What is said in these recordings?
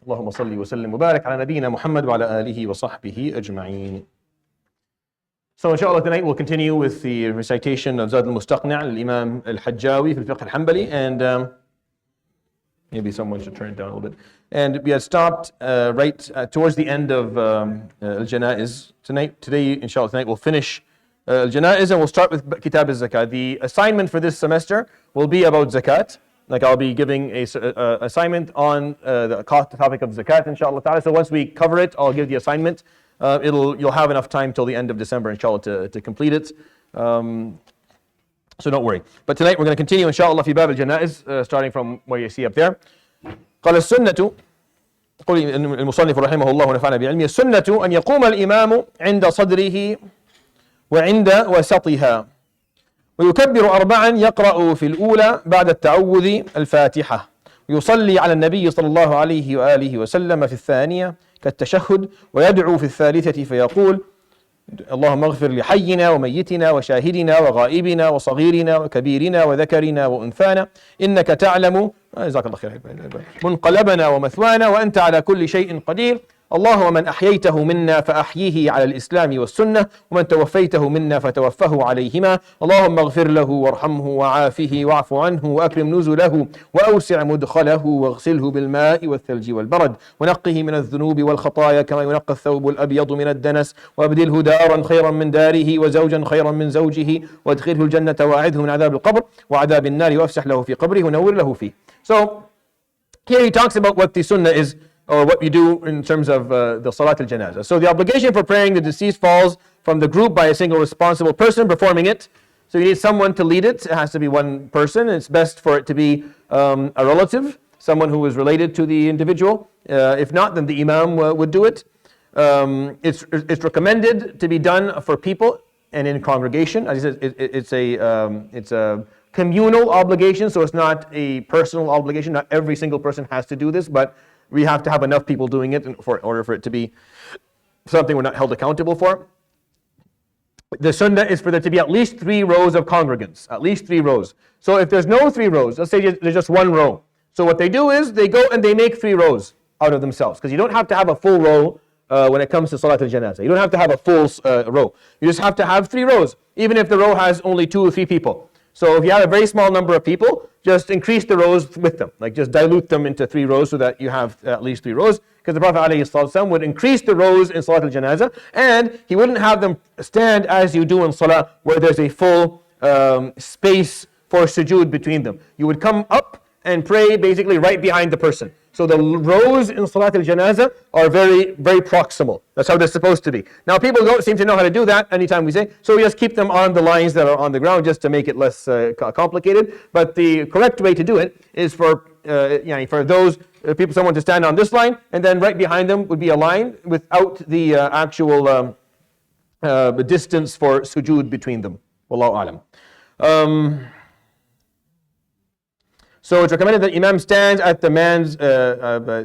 اللهم صل وسلم وبارك على نبينا محمد وعلى آله وصحبه أجمعين. So inshallah tonight we'll continue with the recitation of Zad al-Mustaqni' al-Imam al-Hajjawi في الفقه الحنبلي, and maybe someone should turn it down a little bit. And we had stopped right towards the end of al-Janaiz. Today inshallah tonight we'll finish al-Janaiz and we'll start with Kitab al-Zakat. The assignment for this semester will be about Zakat. Like I'll be giving a assignment on the topic of Zakat inshallah ta'ala. So once we cover it, I'll give the assignment. You'll have enough time till the end of December inshallah to complete it. So don't worry. But tonight we're going to continue inshallah في باب الجنائز starting from where you see up there. قال السنة قل المصنف رحمه الله ونفعنا بعلمه السنة أن يقوم الإمام عند صدره وعند وسطها ويكبر أربعا يقرأ في الأولى بعد التعوذ الفاتحة ويصلي على النبي صلى الله عليه وآله وسلم في الثانية كالتشهد ويدعو في الثالثة فيقول اللهم اغفر لحينا وميتنا وشاهدنا وغائبنا وصغيرنا وكبيرنا وذكرنا وأنثانا إنك تعلم جزاك الله خير منقلبنا ومثوانا وأنت على كل شيء قدير اللهم من أحييته منا فأحييه على الإسلام والسنة ومن توفيته منا فتوفه عليهما اللهم اغفر له وارحمه وعافه واعف عنه وأكرم نزله وأوسع مدخله واغسله بالماء والثلج والبرد ونقه من الذنوب والخطايا كما ينقى الثوب الأبيض من الدنس وأبدله دارا خيرا من داره وزوجا خيرا من زوجه وادخله الجنة وأعذه من عذاب القبر وعذاب النار وافسح له في قبره ونور له فيه. So here he talks about what the sunnah is, or what you do in terms of the Salat al-Janazah. So the obligation for praying the deceased falls from the group by a single responsible person performing it. So you need someone to lead it. It has to be one person. It's best for it to be a relative, someone who is related to the individual. If not, then the imam would do it. It's recommended to be done for people and in congregation. As I said, it's a communal obligation, so it's not a personal obligation. Not every single person has to do this, but we have to have enough people doing it in order for it to be something we're not held accountable for. The sunnah is for there to be at least 3 rows of congregants, at least 3 rows. So if there's no 3 rows, let's say there's just 1 row. So what they do is they go and they make 3 rows out of themselves, because you don't have to have a full row when it comes to Salat al-Janazah. You don't have to have a full row. You just have to have 3 rows, even if the row has only 2 or 3 people. So if you have a very small number of people, just increase the rows with them. Like just dilute them into 3 rows so that you have at least 3 rows. Because the Prophet ﷺ would increase the rows in Salat al-Janazah, and he wouldn't have them stand as you do in Salah where there's a full space for sujood between them. You would come up and pray basically right behind the person. So the rows in Salat al-Janazah are very, very proximal. That's how they're supposed to be. Now people don't seem to know how to do that anytime we say, so we just keep them on the lines that are on the ground just to make it less complicated. But the correct way to do it is for those people, someone to stand on this line, and then right behind them would be a line without the actual distance for sujood between them. Wallahu alam. So it's recommended that Imam stands at the man's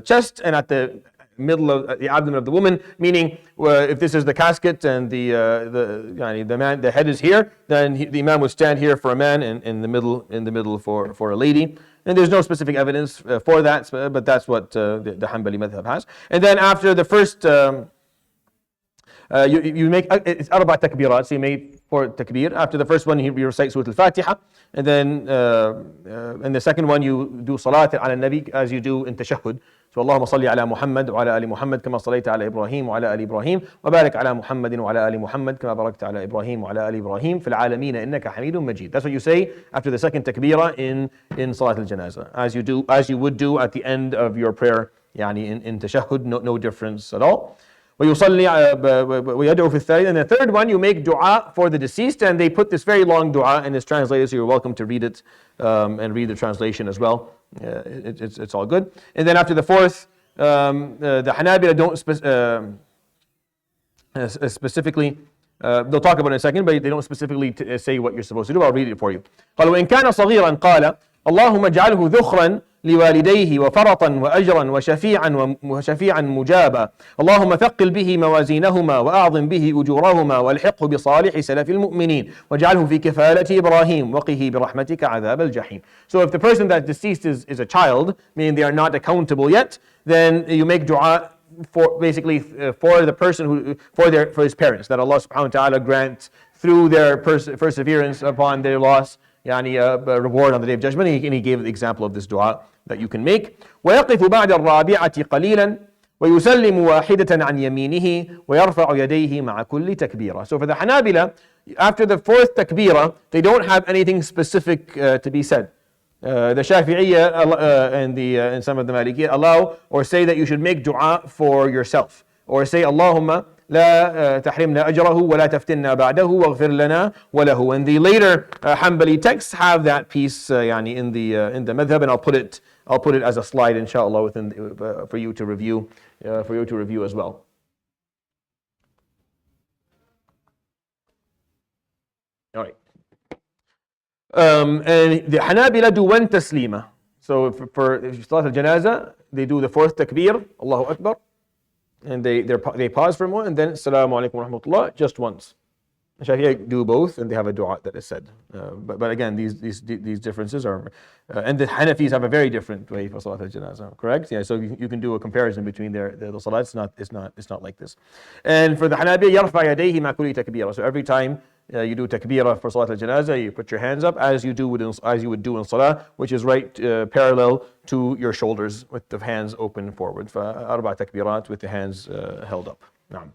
chest and at the middle of the abdomen of the woman, meaning if this is the casket and the head is here, then the Imam would stand here for a man and in the middle for a lady. And there's no specific evidence for that, but that's what the Hanbali madhab has. And then after the first, you make it's arba takbirat, so you make 4 takbir. After the first one, you recite Surah Al-Fatiha, and then in the second one, you do salat ala nabi as you do in tashahhud. So Allahumma salli ala Muhammad wa ala ali Muhammad kama sallaita ala Ibrahim wa ala ali Ibrahim wa barik ala Muhammadin wa ala ali Muhammad kama barakta ala Ibrahim wa ala ali Ibrahim fil alameen innaka Hamidun Majid. That's what you say after the second takbirah in Salat al-Janazah, as you would do at the end of your prayer, in tashahhud, no difference at all. ويصلي ويدعو في الثالث. And the third one, you make dua for the deceased, and they put this very long dua and it's translated, so you're welcome to read it and read the translation as well. It's all good. And then after the fourth, the Hanabila don't specifically, they'll talk about it in a second, but they don't specifically say what you're supposed to do. I'll read it for you. قال وإن كان صغيرا قال اللهم اجعله ذخرا لوالديه وفرطا وأجرا وشفيعا مجابا. اللهم ثقل به موازينهما وأعظم به أجورهما والحقه بصالح سلف المؤمنين واجعله في كفالة إبراهيم وقه برحمتك عذاب الجحيم. So if the person that deceased is a child, meaning they are not accountable yet, then you make dua for basically for the person who for his parents, that Allah subhanahu wa ta'ala grant through their perseverance upon their loss يعني a reward on the day of judgment. And he gave the example of this dua that you can make. ويقف بعد الرابعة قليلا ويسلم واحدة عن يمينه ويرفع يديه مع كل تكبيرة. So for the Hanabila, after the fourth takbirah, they don't have anything specific to be said. The Shafi'iyya and some of the Malikiyya allow or say that you should make dua for yourself, or say Allahumma لا تحرمنا أجره ولا تفتنا بعده واغفر لنا وله. And the later Hanbali texts have that piece يعني in the madhab, and I'll put it as a slide inshallah within for you to review as well. All right. And the Hanabila do one taslima. So for Salat al-Janazah, they do the fourth takbir, Allahu Akbar, and they pause for a moment, and then Assalamu alaikum wa rahmatullah, just once. Shafi'i do both, and they have a dua that is said. But again, these differences are, and the Hanafis have a very different way for Salat al-Janazah, correct? Yeah, so you can do a comparison between the salats. It's not like this. And for the Hanabi, yarfa yadayhi ma kulli takbira. So every time you do takbirah for Salat al-Janazah, you put your hands up as you would do in Salah, which is right parallel to your shoulders with the hands open forward. فأربع تكبيرات with the hands held up. نعم.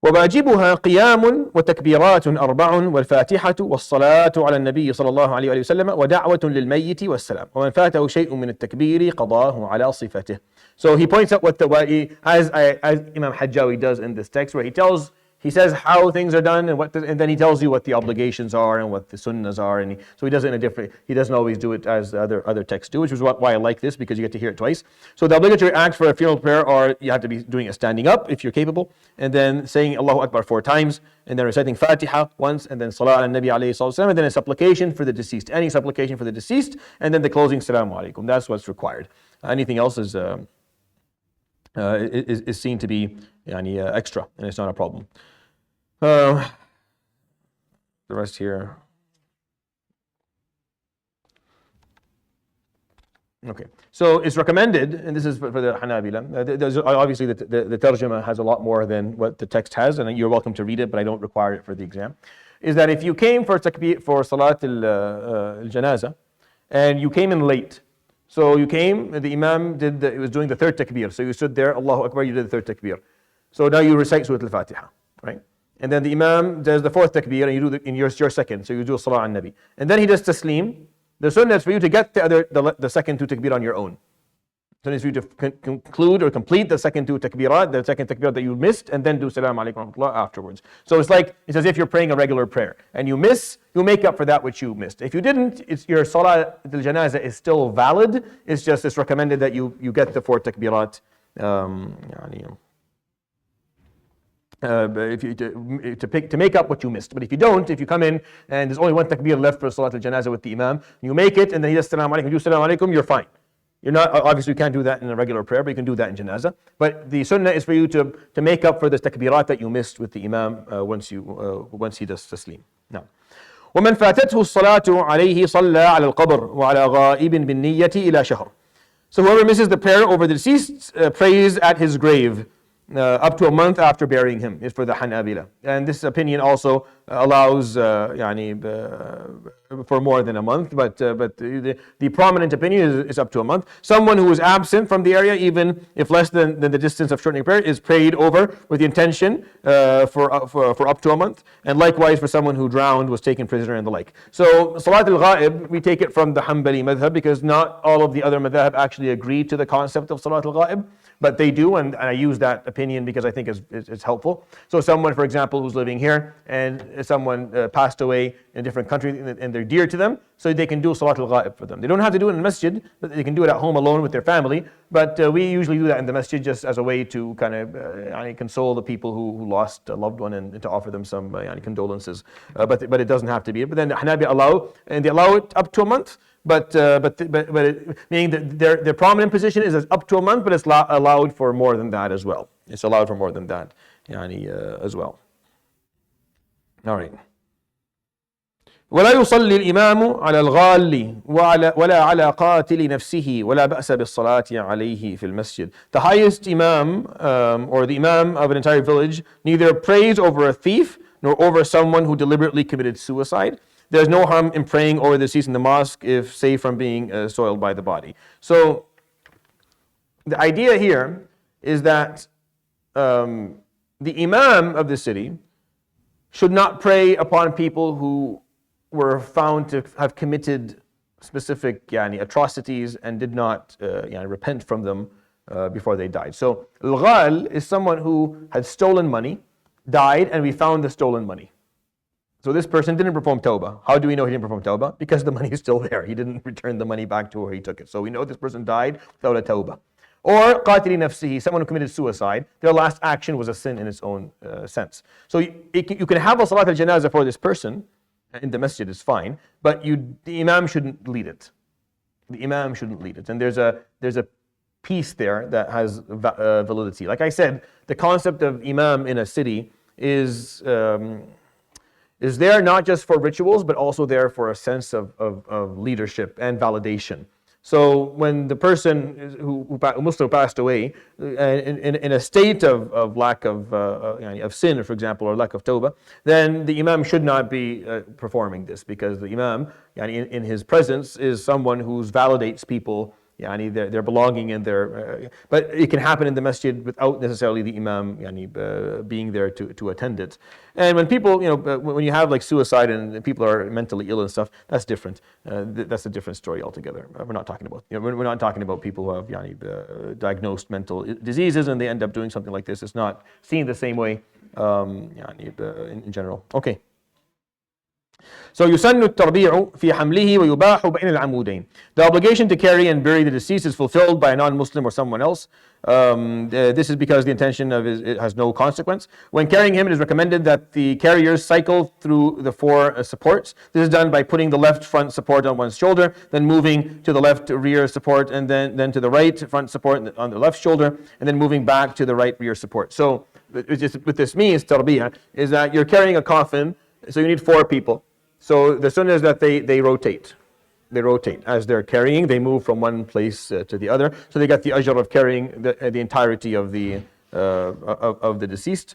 وواجبها قيام وتكبيرات أربع والفاتحة والصلاة على النبي صلى الله عليه وسلم ودعوة للميت والسلام ومن فاته شيء من التكبير قضاه على صفته. So he points out as Imam Hajjawi does in this text, where he says how things are done and then he tells you what the obligations are and what the sunnahs are, and so he does it in a different. He doesn't always do it as other texts do, which is why I like this, because you get to hear it twice. So the obligatory acts for a funeral prayer are you have to be doing it standing up if you're capable, and then saying Allahu Akbar 4 times, and then reciting Fatiha once, and then Salah al Nabi alayhi salatu, and then a supplication for the deceased, any supplication for the deceased, and then the closing Assalamu alaikum. That's what's required. Anything else is seen to be extra, and it's not a problem. The rest here. Okay, so it's recommended, and this is for the Hanabila. There's obviously the tarjuma has a lot more than what the text has, and you're welcome to read it, but I don't require it for the exam. Is that if you came for Salat al-Janazah, and you came in late, so you came, the Imam was doing the third takbir, so you stood there, Allahu Akbar, you did the third takbir. So now you recite Surah Al-Fatiha, right? And then the Imam does the fourth takbir, and you do in your second, so you do Salah al Nabi. And then he does taslim. The sunnah is for you to get the second 2 takbir on your own. The sunnah is for you to conclude or complete the second 2 takbirat, the second takbir that you missed, and then do Salam alaikum wa rahmatullah afterwards. So it's as if you're praying a regular prayer, and you make up for that which you missed. If you didn't, your Salat al-Janazah is still valid. It's recommended that you get the 4 takbirat. To make up what you missed. But if you don't, if you come in and there's only 1 takbir left for Salat al-Janazah with the Imam, you make it and then he does Salam alaikum, you do Salam alaikum, you're fine. You're not, obviously you can't do that in a regular prayer, but you can do that in Janazah. But the sunnah is for you to make up for the takbirat that you missed with the Imam once he does taslim. Now, ومن فاتته الصلاة عليه صلى على القبر وعلى غائب بالنية إلى شهر. So whoever misses the prayer over the deceased prays at his grave up to a month after burying him, is for the Hanabila. And this opinion also allows for more than a month, but the prominent opinion is up to a month. Someone who is absent from the area, even if less than the distance of shortening prayer, is prayed over with the intention for up to a month. And likewise for someone who drowned, was taken prisoner, and the like. So Salat al-Ghaib, we take it from the Hanbali madhab, because not all of the other madhab actually agree to the concept of Salat al-Ghaib, but they do, and I use that opinion because I think it's helpful. So someone, for example, who's living here and someone passed away in a different country and they're dear to them, so they can do Salat al-Ghaib for them. They don't have to do it in the masjid, but they can do it at home alone with their family. But we usually do that in the masjid just as a way to kind of console the people who lost a loved one and to offer them some condolences. But it doesn't have to be. But then the Hanabi allow, and they allow it up to a month. But meaning that their prominent position is up to a month, but it's allowed for more than that as well. It's allowed for more than that, as well. All right. ولا يصلي الإمام على الغال ولا على قاتل نفسه ولا بأس بالصلاة عليه في المسجد. The highest imam or the imam of an entire village neither prays over a thief nor over someone who deliberately committed suicide. There's no harm in praying over the deceased in the mosque if safe from being soiled by the body. So the idea here is that the imam of the city should not prey upon people who were found to have committed specific atrocities and did not repent from them before they died. So al-ghal is someone who had stolen money, died, and we found the stolen money. So this person didn't perform tawbah. How do we know he didn't perform tawbah? Because the money is still there. He didn't return the money back to where he took it. So we know this person died without a tawbah. Or qatili nafsihi, someone who committed suicide. Their last action was a sin in its own sense. So you can have a salat al-janazah for this person in the masjid, is fine, but the imam shouldn't lead it. The imam shouldn't lead it. And there's a piece there that has validity. Like I said, the concept of imam in a city is there not just for rituals, but also there for a sense of leadership and validation. So when the person who Muslim passed away in a state of lack of sin, for example, or lack of tawbah, then the imam should not be performing this, because the imam in his presence is someone who validates people, their belonging and their. But it can happen in the masjid without necessarily the imam being there to attend it. And when people, when you have like suicide and people are mentally ill and stuff, that's different. That's a different story altogether. We're not talking about. We're not talking about people who have diagnosed mental diseases and they end up doing something like this. It's not seen the same way in general. Okay. So يسن التربيع في حمله ويباح بين العمودين. The obligation to carry and bury the deceased is fulfilled by a non-Muslim or someone else. This is because the intention of it has no consequence. When carrying him, it is recommended that the carriers cycle through the four supports. This is done by putting the left front support on one's shoulder, then moving to the left rear support, and then to the right front support on the left shoulder, and then moving back to the right rear support. So what this means, tarbiyah, is that you're carrying a coffin, so you need four people. So the sunnah is that they rotate. They rotate. As they're carrying, they move from one place to the other. So they get the ajr of carrying the entirety of the deceased.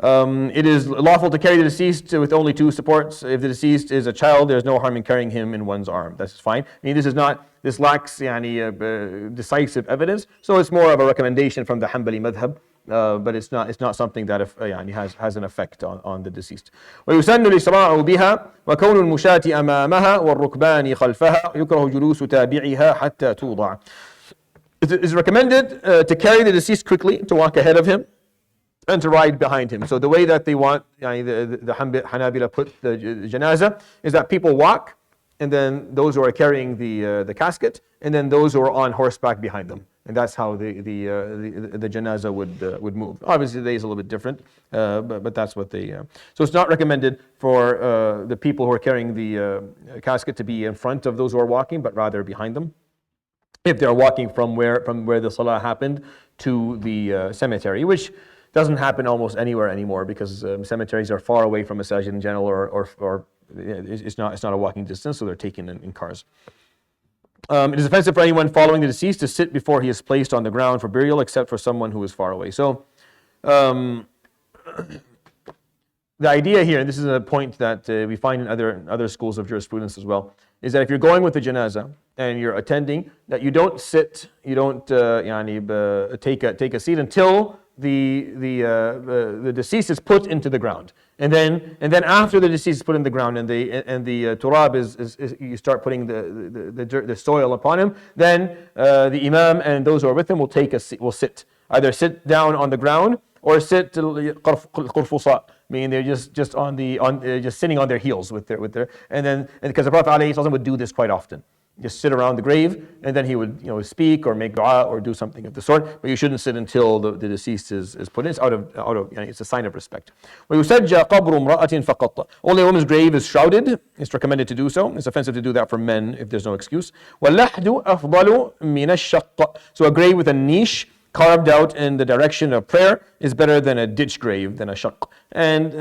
It is lawful to carry the deceased with only two supports. If the deceased is a child, there's no harm in carrying him in one's arm. That's fine. I mean, this lacks decisive evidence. So it's more of a recommendation from the Hanbali madhab. But it's not something that has an effect on the deceased. ويسن الإسراع بها وكون المشاة أمامها والركبان خلفها يكره جلوس تابعها حتى توضع. It is recommended to carry the deceased quickly, to walk ahead of him, and to ride behind him. So the way that they want the Hanabila put the janazah is that people walk, and then those who are carrying the casket, and then those who are on horseback behind them. And that's how the janazah would move. Obviously, today is a little bit different, but that's what they. So it's not recommended for the people who are carrying the casket to be in front of those who are walking, but rather behind them. If they're walking from where the salah happened to the cemetery, which doesn't happen almost anywhere anymore, because cemeteries are far away from masajid in general, or it's not a walking distance, so they're taken in cars. It is offensive for anyone following the deceased to sit before he is placed on the ground for burial, except for someone who is far away. So, the idea here, and this is a point that we find in other schools of jurisprudence as well, is that if you're going with the janazah and you're attending, that you don't sit, you don't take a seat until the deceased is put into the ground, and then after the deceased is put in the ground and the turab is you start putting the soil upon him, then the imam and those who are with him will sit, either sit down on the ground or sit qurfusa, meaning they're just just sitting on their heels with their and because the Prophet ﷺ would do this quite often. Just sit around the grave, and then he would speak or make dua or do something of the sort. But you shouldn't sit until the deceased is put in. It's it's a sign of respect. وَيُسَجَّى قَبْرُ امْرَأَةٍ فَقَطَّ. Only a woman's grave is shrouded. It's recommended to do so. It's offensive to do that for men if there's no excuse. وَاللَّحْدُ أَفْضَلُ مِنَ الشَّقِّ. So a grave with a niche carved out in the direction of prayer is better than a ditch grave, than a shaq. And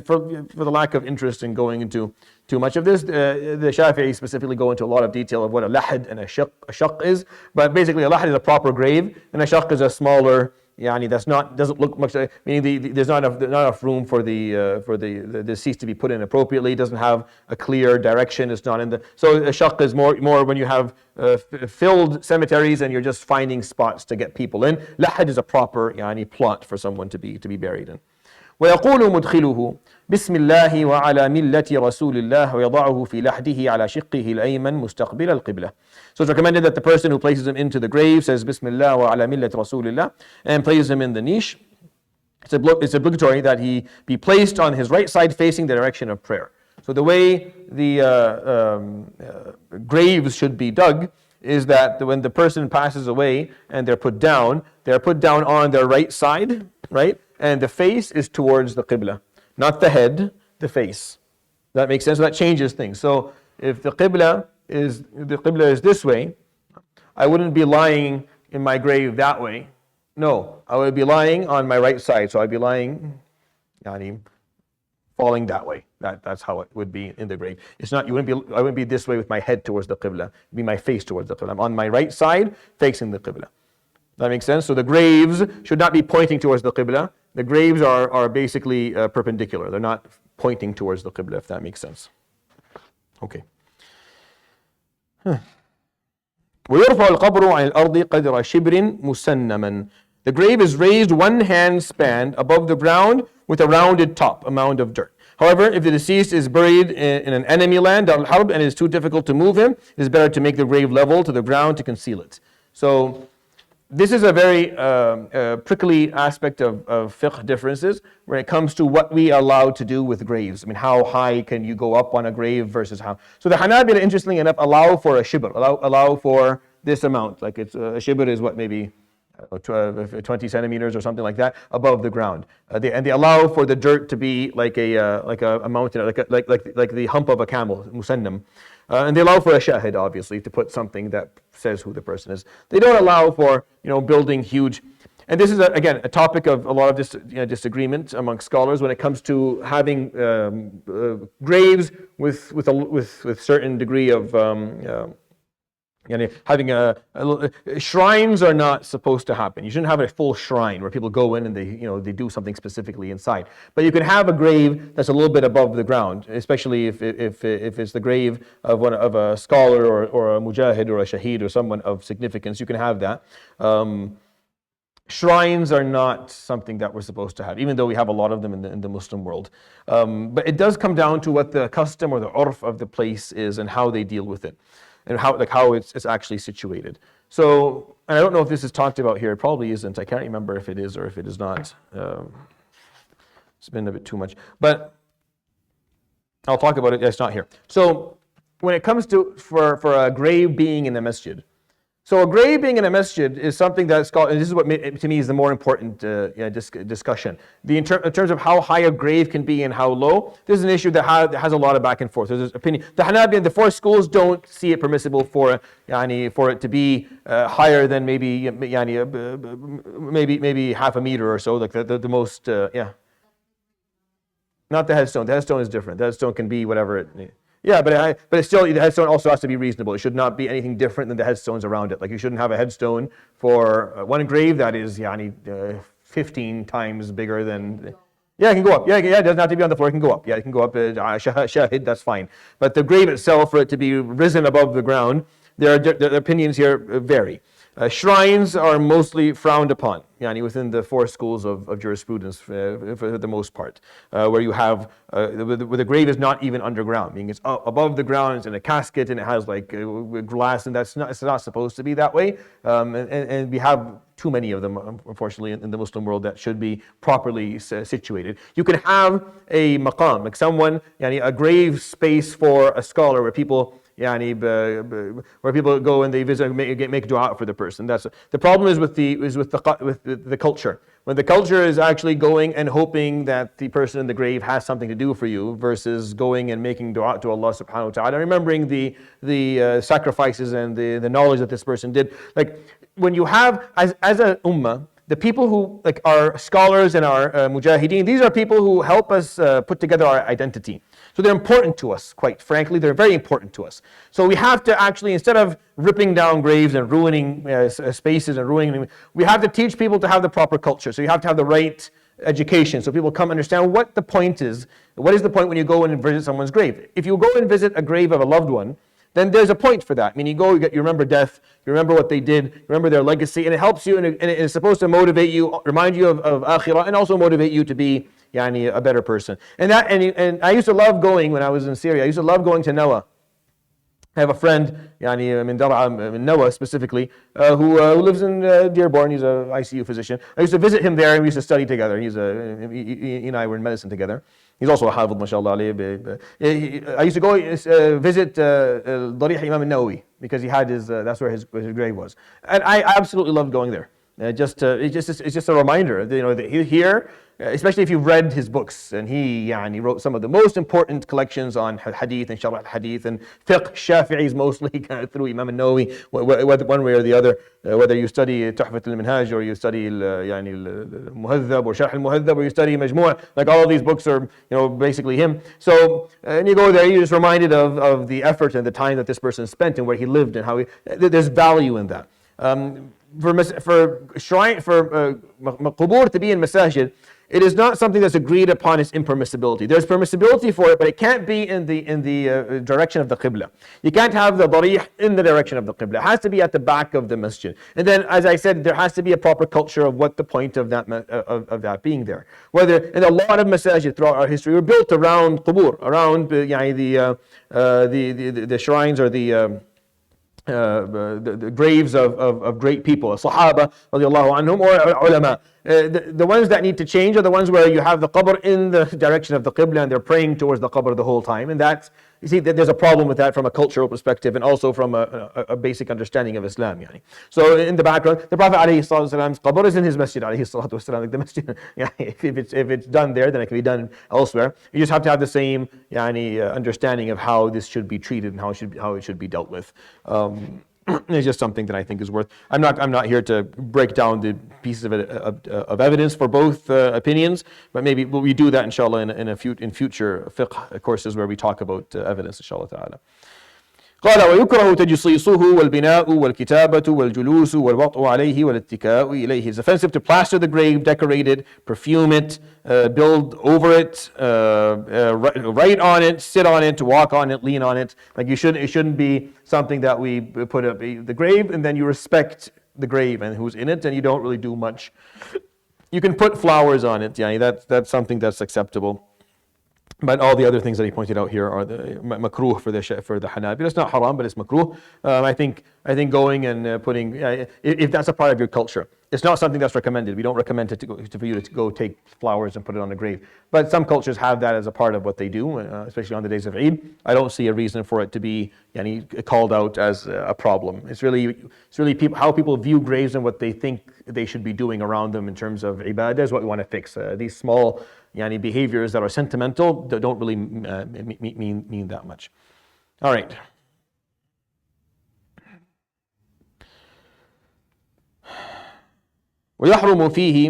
for the lack of interest in going into too much of this, the Shafi'i specifically go into a lot of detail of what a lahd and a shaq is. But basically, a lahd is a proper grave, and a shaq is a smaller. Doesn't look much. Meaning there's not enough room for the deceased to be put in appropriately. It doesn't have a clear direction. It's not in the. So a shaq is more when you have filled cemeteries and you're just finding spots to get people in. Lahd is a proper plot for someone to be buried in. ويقول مدخله بسم الله وعلى ملة رسول الله ويضعه في لحده على شقه الأيمن مستقبل القبلة. So it's recommended that the person who places him into the grave says Bismillah wa ala millat Rasulillah and places him in the niche. It's obligatory that he be placed on his right side facing the direction of prayer. So the way the graves should be dug is that when the person passes away and they're put down on their right side, right? And the face is towards the Qibla. Not the head, the face. That makes sense? So that changes things. So if the Qibla is this way, I wouldn't be lying in my grave that way. No, I would be lying on my right side. So I'd be lying, falling that way. That's how it would be in the grave. It's not. I wouldn't be this way with my head towards the Qibla. It'd be my face towards the Qibla. I'm on my right side, facing the Qibla. That makes sense? So the graves should not be pointing towards the Qibla. The graves are basically perpendicular. They're not pointing towards the Qibla, if that makes sense. Okay. ويرفع القبر عن الأرض قدر شبر مسنما. The grave is raised one hand span above the ground with a rounded top, a mound of dirt. However, if the deceased is buried in an enemy land, al-harb, and it is too difficult to move him, it is better to make the grave level to the ground to conceal it. So this is a very prickly aspect of fiqh differences when it comes to what we are allowed to do with graves. I mean, how high can you go up on a grave versus how? So the Hanabila, interestingly enough, allow for a shibr, allow for this amount. Like it's a shibr is what, maybe 20 centimeters or something like that above the ground. And they allow for the dirt to be like a mountain, like the hump of a camel, musannam. And they allow for a shahid, obviously, to put something that says who the person is. They don't allow for building huge. And this is again a topic of a lot of disagreement among scholars when it comes to having graves with certain degree of. Having shrines are not supposed to happen. You shouldn't have a full shrine where people go in and they do something specifically inside. But you can have a grave that's a little bit above the ground, especially if it's the grave of a scholar or a mujahid or a shaheed or someone of significance. You can have that. Shrines are not something that we're supposed to have, even though we have a lot of them in the Muslim world. But it does come down to what the custom or the urf of the place is and how they deal with it. And how it's actually situated. So, and I don't know if this is talked about here. It probably isn't. I can't remember if it is or if it is not. It's been a bit too much. But I'll talk about it. It's not here. So when it comes to for a grave being in a masjid. So a grave being in a masjid is something that's called, and this is what to me is the more important discussion. In terms of how high a grave can be and how low, this is an issue that has a lot of back and forth. There's an opinion. The Hanabi and the four schools don't see it permissible for it to be higher than maybe half a meter or so, like the most Not the headstone. The headstone is different. The headstone can be whatever it. Yeah, but it's still, the headstone also has to be reasonable. It should not be anything different than the headstones around it. Like you shouldn't have a headstone for one grave that is 15 times bigger than. Yeah, it can go up. Yeah, it doesn't have to be on the floor. It can go up. Yeah, it can go up. Shahid, that's fine. But the grave itself, for it to be risen above the ground, their opinions here vary. Shrines are mostly frowned upon, within the four schools of jurisprudence for the most part, where you have where the grave is not even underground, meaning it's above the ground, it's in a casket, and it has like glass, and it's not supposed to be that way. And we have too many of them, unfortunately, in the Muslim world that should be properly situated. You can have a maqam, like someone, a grave space for a scholar where people where people go and they visit and make dua for the person. That's the problem is with the culture. When the culture is actually going and hoping that the person in the grave has something to do for you versus going and making dua to Allah subhanahu wa ta'ala, remembering the sacrifices and the knowledge that this person did. Like when you have, as a ummah, the people who are scholars and are mujahideen, these are people who help us put together our identity. So they're important to us, quite frankly. They're very important to us. So we have to actually, instead of ripping down graves and ruining spaces and ruining, we have to teach people to have the proper culture. So you have to have the right education so people come understand what the point is. What is the point when you go and visit someone's grave? If you go and visit a grave of a loved one, then there's a point for that. I mean, you remember death, you remember what they did, you remember their legacy, and it helps you, and it's supposed to motivate you, remind you of akhirah, and also motivate you to be a better person. And I used to love going when I was in Syria. I used to love going to Nawa. I have a friend, in Nawa specifically, who lives in Dearborn. He's an ICU physician. I used to visit him there, and we used to study together. He and I were in medicine together. He's also a hafid, mashallah alayhi. I used to go visit Darih Imam al-Nawawi because he had that's where his grave was. And I absolutely loved going there. It's just a reminder, that here, especially if you've read his books, and he wrote some of the most important collections on hadith and sharh al-hadith and fiqh. Shafi'is mostly through Imam al-Nawawi, one way or the other, whether you study Tuhfat al-Minhaj or you study al-Muhadhab or Sharh al-Muhadhab or you study Majmu', like all of these books are basically him. So and you go there, you're just reminded of the effort and the time that this person spent and where he lived and how there's value in that. For qubur to be in masajid, it is not something that's agreed upon its impermissibility. There's permissibility for it, but it can't be in the direction of the qibla. You can't have the darih in the direction of the qibla. It has to be at the back of the masjid. And then, as I said, there has to be a proper culture of what the point of that being there. And a lot of masajid throughout our history were built around qubur, around the shrines or the graves of great people, Sahaba radiallahu anhum, or ulama. The ones that need to change are the ones where you have the qabr in the direction of the qibla and they're praying towards the qabr the whole time. And that's, you see, there's a problem with that from a cultural perspective and also from a basic understanding of Islam. So in the background, the Prophet ﷺ's qabr is in his masjid, like the masjid. If it's done there, then it can be done elsewhere. You just have to have the same understanding of how this should be treated and how it should be dealt with. It's just something that I think is worth. I'm not here to break down the pieces of evidence for both opinions, but maybe we do that inshallah in future fiqh courses where we talk about evidence inshallah ta'ala. قال ويكره تجصيصه والبناء والكتابة والجلوس والوطء عليه والاتكاء إليه. It's offensive to plaster the grave, decorate it, perfume it, build over it, write on it, sit on it, walk on it, lean on it. Like it shouldn't be something that we put up the grave and then you respect the grave and who's in it and you don't really do much. You can put flowers on it, that's something that's acceptable. But all the other things that he pointed out here are the makruh for the Hanabi. It's not haram, but it's makruh. I think going and putting, if that's a part of your culture, it's not something that's recommended. We don't recommend for you to go take flowers and put it on a grave. But some cultures have that as a part of what they do, especially on the days of Eid. I don't see a reason for it to be called out as a problem. It's really how people view graves and what they think they should be doing around them in terms of ibadah is what we want to fix. These small behaviors that are sentimental don't really mean that much. All right. ويحرم فيه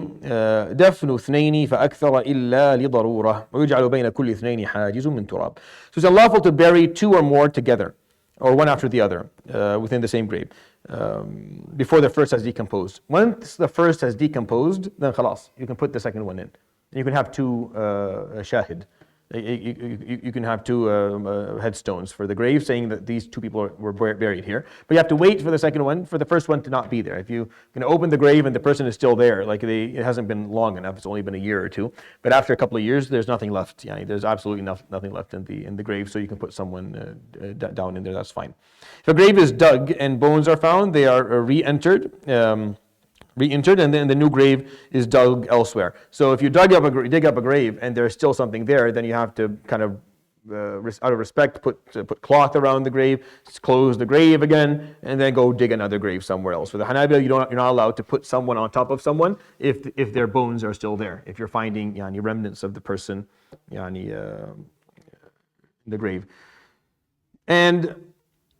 دفن اثنين فأكثر إلا لضرورة ويجعل بين كل اثنين حاجز من تراب. So it's unlawful to bury two or more together, or one after the other, within the same grave, before the first has decomposed. Once the first has decomposed, then khalas, you can put the second one in. You can have two shahid. You can have two headstones for the grave saying that these two people were buried here. But you have to wait for the second one, for the first one to not be there. If you can open the grave and the person is still there, it hasn't been long enough, it's only been a year or two. But after a couple of years, there's nothing left. There's absolutely nothing left in the grave, so you can put someone down in there, that's fine. If a grave is dug and bones are found, they are re-entered. re-entered, and then the new grave is dug elsewhere. So if you dig up a grave and there's still something there, then you have to kind of, out of respect, put cloth around the grave, close the grave again, and then go dig another grave somewhere else. For the Hanabila, you're not allowed to put someone on top of someone if their bones are still there. If you're finding remnants of the person in the grave. And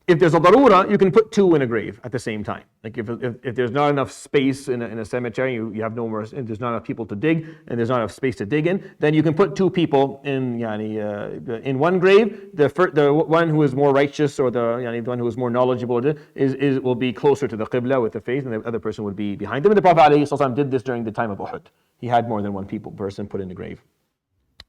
if there's a darura, you can put two in a grave at the same time. Like if there's not enough space in a cemetery, you have no more, and there's not enough people to dig, and there's not enough space to dig in, then you can put two people in one grave. The one who is more righteous, or the one who is more knowledgeable, will be closer to the qibla with the face, and the other person would be behind them. And the Prophet ﷺ did this during the time of Uhud. He had more than one person put in the grave.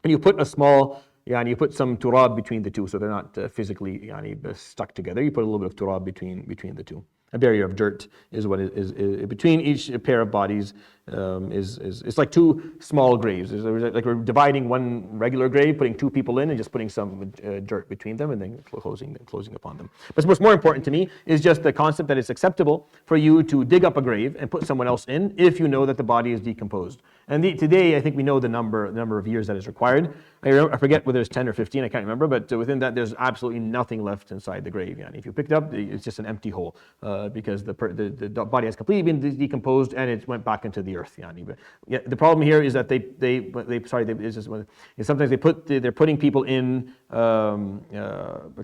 And you put a small, you put some turab between the two, so they're not physically stuck together. You put a little bit of turab between the two. A barrier of dirt is what is between each pair of bodies. It's like two small graves. It's like we're dividing one regular grave, putting two people in, and just putting some dirt between them, and then closing upon them. But what's more important to me is just the concept that it's acceptable for you to dig up a grave and put someone else in if you know that the body is decomposed. And today, I think we know the number of years that is required. I forget whether it's 10 or 15, I can't remember, but within that, there's absolutely nothing left inside the grave. If you pick it up, it's just an empty hole because the body has completely been decomposed and it went back into the earth. But the problem here is that sometimes they're putting people in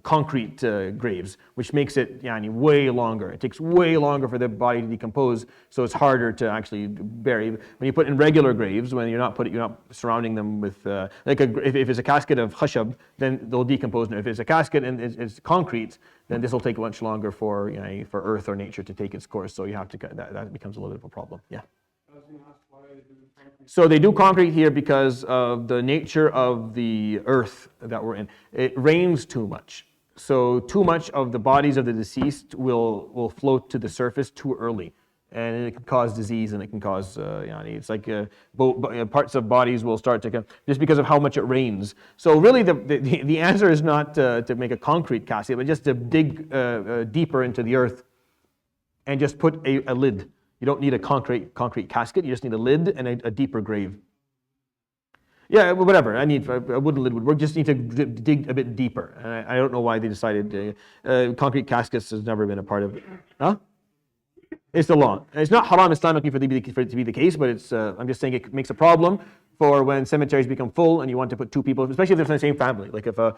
concrete graves, which makes it way longer. It takes way longer for the body to decompose, so it's harder to actually bury. When you put in regular graves, when you're not surrounding them with if it's a casket of khashab, then they'll decompose. Now, if it's a casket and it's concrete, then this will take much longer for earth or nature to take its course. So you have to that becomes a little bit of a problem. Yeah. So they do concrete here because of the nature of the earth that we're in. It rains too much. So too much of the bodies of the deceased will float to the surface too early. And it can cause disease, and it can cause, it's like parts of bodies will start to come, just because of how much it rains. So really the answer is not to make a concrete casket, but just to dig deeper into the earth and just put a lid. You don't need a concrete casket, you just need a lid and a deeper grave. Yeah, whatever. A wooden lid would work. Just need to dig a bit deeper. And I don't know why they decided concrete caskets has never been a part of it. Huh? It's the law. It's not haram Islamically for it to be the case, but it's. I'm just saying it makes a problem for when cemeteries become full and you want to put two people, especially if they're from the same family. Like if a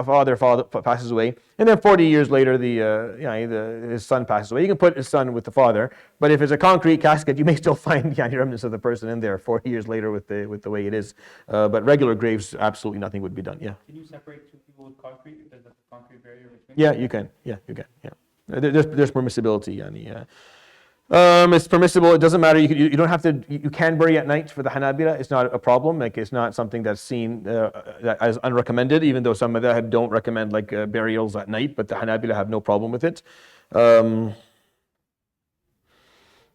father passes away, and then 40 years later his son passes away, you can put his son with the father. But if it's a concrete casket, you may still find remnants of the person in there 40 years later with the way it is. But regular graves, absolutely nothing would be done. Yeah. Can you separate two people with concrete if there's a concrete barrier between? Yeah, you can. Yeah, you can. Yeah. There's permissibility. It's permissible. It doesn't matter. You don't have to. You can bury at night for the Hanabila. It's not a problem. Like it's not something that's seen as unrecommended. Even though some of them don't recommend burials at night, but the Hanabila have no problem with it.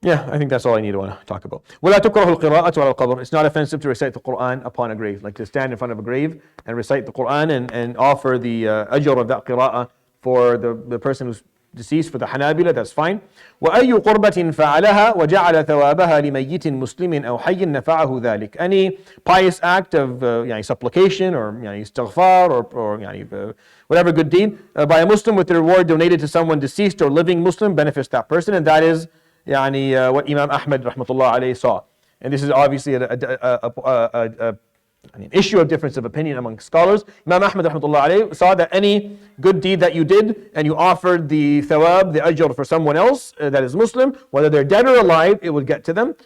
Yeah, I think that's all I need to want to talk about. وَلَا تُكْرَهُ الْقِرَاءَةُ عَلَى الْقَبْرِ. It's not offensive to recite the Quran upon a grave, like to stand in front of a grave and recite the Quran and offer the ajr of that qira'ah for the person who's deceased. For the Hanabila, that's fine. وَأَيُّ قُرْبَةٍ فَعَلَهَا وَجَعَلَ ثَوَابَهَا لِمَيِّتٍ مُسْلِمٍ أَوْ حَيٍّ نَفَعَهُ ذَلِكَ. Any pious act of supplication or istighfar or whatever good deed by a Muslim with the reward donated to someone deceased or living Muslim benefits that person, and that is what Imam Ahmad rahmatullah alayhi saw. And this is obviously an issue of difference of opinion among scholars. Imam Ahmad rahmatullah alayhi saw that any good deed that you did and you offered the thawab, the ajr for someone else that is Muslim, whether they're dead or alive, it would get to them.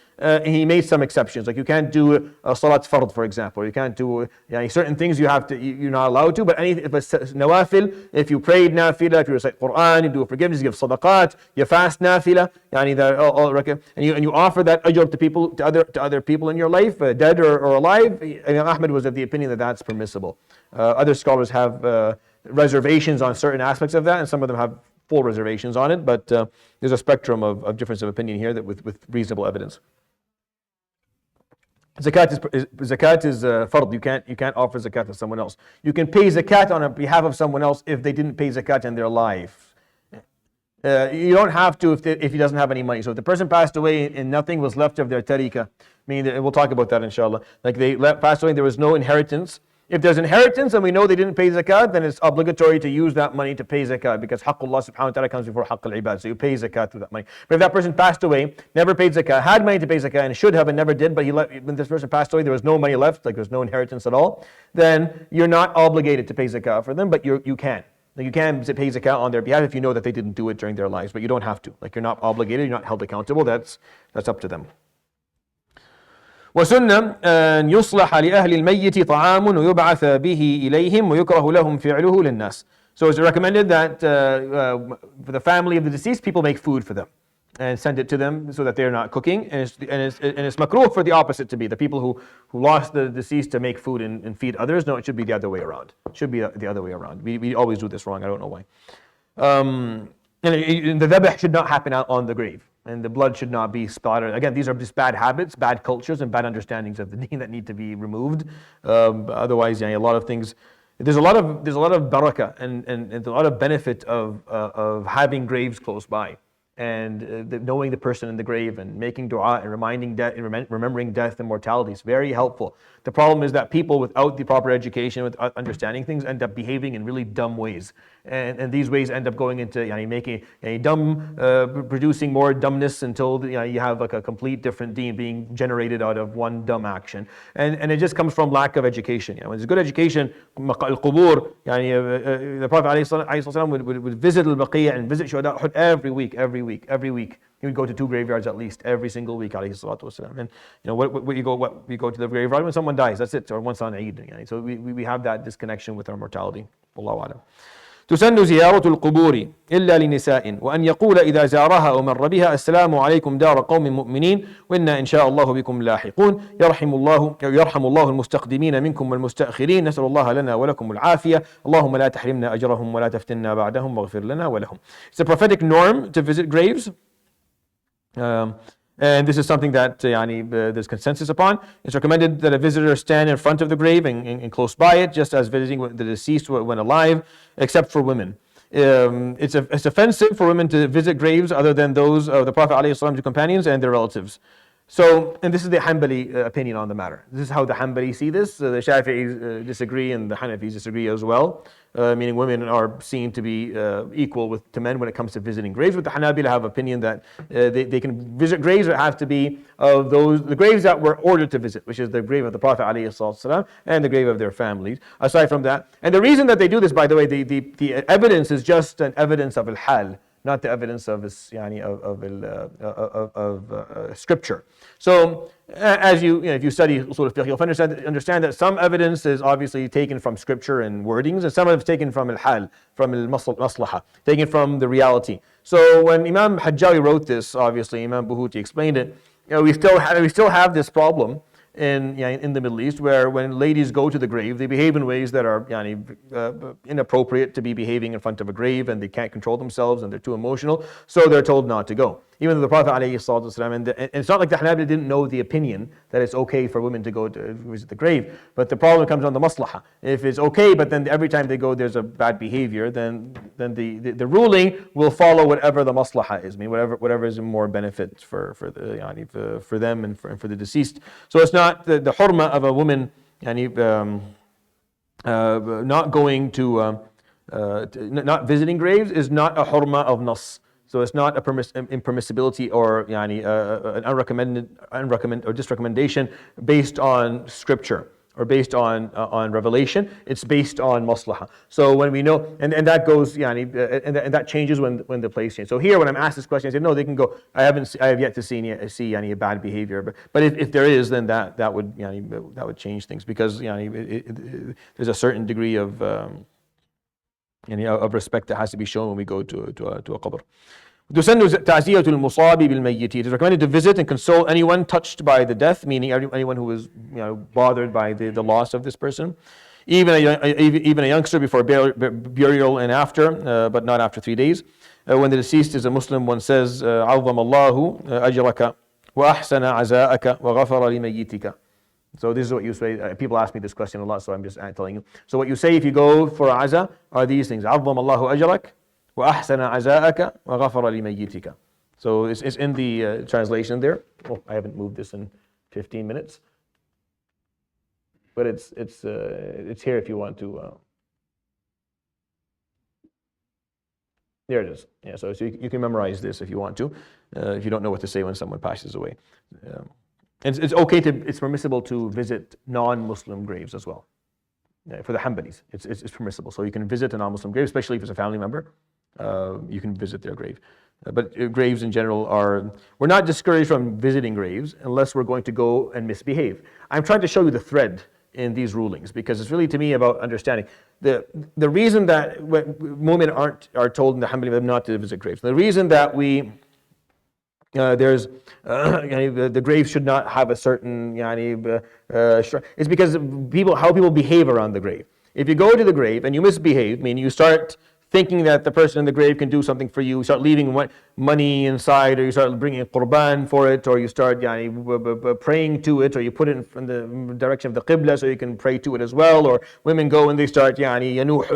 He made some exceptions, like you can't do a salat fard, for example. You can't do certain things you're not allowed to. But if it's nawafil, if you prayed nafila, if you recite Quran, you do forgiveness, you give sadaqat, you fast nafila, and you offer that ajr to people, to other people in your life, dead or alive. Imam Ahmad was of the opinion that that's permissible. Other scholars have reservations on certain aspects of that, and some of them have full reservations on it. But there's a spectrum of difference of opinion here that with reasonable evidence. Zakat is fard. You can't offer zakat to someone else. You can pay zakat on behalf of someone else if they didn't pay zakat in their life. You don't have to if he doesn't have any money. So if the person passed away and nothing was left of their tarika, meaning that, we'll talk about that inshallah. Like they passed away, there was no inheritance. If there's inheritance and we know they didn't pay zakat, then it's obligatory to use that money to pay zakat, because haqqullah subhanahu wa ta'ala comes before haqq al-ibad. So you pay zakat through that money. But if that person passed away, never paid zakat, had money to pay zakat and should have and never did, but when this person passed away, there was no money left, like there's no inheritance at all, then you're not obligated to pay zakat for them, but you can. Like you can pay zakat on their behalf if you know that they didn't do it during their lives, but you don't have to. Like you're not obligated, you're not held accountable. That's up to them. وسنة أن يصلح لأهل الميت طعام ويبعث به إليهم ويكره لهم فعله للناس. So it's recommended that for the family of the deceased, people make food for them and send it to them so that they're not cooking. And it's makruh for the opposite to be the people who lost the deceased to make food and feed others. No, it should be the other way around. It should be the other way around. We always do this wrong. I don't know why. And the dhabh should not happen out on the grave. And the blood should not be splattered. Again, these are just bad habits, bad cultures, and bad understandings of the deen that need to be removed. Otherwise, a lot of things. There's a lot of barakah and a lot of benefit of having graves close by, and knowing the person in the grave and making dua and remembering death and mortality is very helpful. The problem is that people without the proper education, without understanding things, end up behaving in really dumb ways. And these ways end up going into making producing more dumbness until you have like a complete different deen being generated out of one dumb action. And it just comes from lack of education. When there's good education, al-qubur, the Prophet ﷺ would visit al-Baqi' and visit Shuhada Uhud every week. He would go to 2 graveyards at least every single week, alayhi salatu wasalam. And we go to the graveyard when someone dies, that's it, or once on Eid. So we have that disconnection with our mortality. Wallahu a'lam. تسن زيارة القبور إلا لنساء وأن يقول إذا زارها أو مر بها السلام عليكم دار قوم مؤمنين وإنا إن شاء الله بكم لاحقون يرحم الله المستقدمين منكم والمستأخرين نسأل الله لنا ولكم العافية اللهم لا تحرمنا أجرهم ولا تفتنا بعدهم واغفر لنا ولهم. It's a prophetic norm to visit graves. And this is something that there's consensus upon. It's recommended that a visitor stand in front of the grave and close by it, just as visiting the deceased when alive, except for women. It's offensive for women to visit graves other than those of the Prophet ﷺ's companions and their relatives. So, and this is the Hanbali opinion on the matter. This is how the Hanbali see this. The Shafi'is disagree and the Hanafis disagree as well. Meaning women are seen to be equal to men when it comes to visiting graves. But the Hanabila have opinion that they can visit graves, but have to be of the graves that were ordered to visit, which is the grave of the Prophet ﷺ and the grave of their families. Aside from that, and the reason that they do this, by the way, the evidence is just an evidence of al-hal, not the evidence of scripture. So, as if you study usul al-fiqh, you'll understand that some evidence is obviously taken from scripture and wordings, and some of it's taken from al-hal, from al-maslaha, taken from the reality. So, when Imam Hajjawi wrote this, obviously Imam Buhuti explained it. We still have this problem in the Middle East, where when ladies go to the grave, they behave in ways that are inappropriate to be behaving in front of a grave, and they can't control themselves and they're too emotional, so they're told not to go. Even though the Prophet ﷺ, and it's not like the Hanabila didn't know the opinion that it's okay for women to go to visit the grave, but the problem comes on the maslaha. If it's okay, but then every time they go there's a bad behavior, then the ruling will follow whatever the maslaha is, whatever is more benefit for them and for the deceased. So it's not the hurma of a woman not going to not visiting graves is not a hurma of nas. So it's not a impermissibility or an unrecommended or disrecommendation based on scripture or based on revelation. It's based on maslaha. So when we know, and that goes, and that changes when the place changes. So here, when I'm asked this question, I say no, they can go. I have yet to see any bad behavior. But if there is, then that would change things, because there's a certain degree of respect that has to be shown when we go to a qabr. تعزية المصاب بالميت. It is recommended to visit and console anyone touched by the death, meaning anyone who was bothered by the loss of this person. Even a youngster before burial and after, but not after 3 days. When the deceased is a Muslim, one says, عظم الله أجرك وأحسن عزاءك وغفر لميتك. So this is what you say. People ask me this question a lot, so I'm just telling you. So what you say if you go for aza are these things. عظم الله أجرك وأحسن عزاءك وغفر لميتك. So it's in the translation there. Oh, I haven't moved this in 15 minutes, but it's here if you want to. There it is. Yeah, so you can memorize this if you want to, if you don't know what to say when someone passes away. It's okay it's permissible to visit non-Muslim graves as well. For the Hanbalis, it's permissible. So you can visit a non-Muslim grave, especially if it's a family member. You can visit their grave. But graves in general we're not discouraged from visiting graves unless we're going to go and misbehave. I'm trying to show you the thread in these rulings because it's really to me about understanding. The reason that mu'min are told in the Hanbali madhab not to visit graves, the reason that the grave should not have a certain it's because how people behave around the grave. If you go to the grave and you misbehave, meaning you start thinking that the person in the grave can do something for you, start leaving money inside, or you start bringing a qurban for it, or you start praying to it, or you put it in the direction of the qibla so you can pray to it as well, or women go and they start yanuh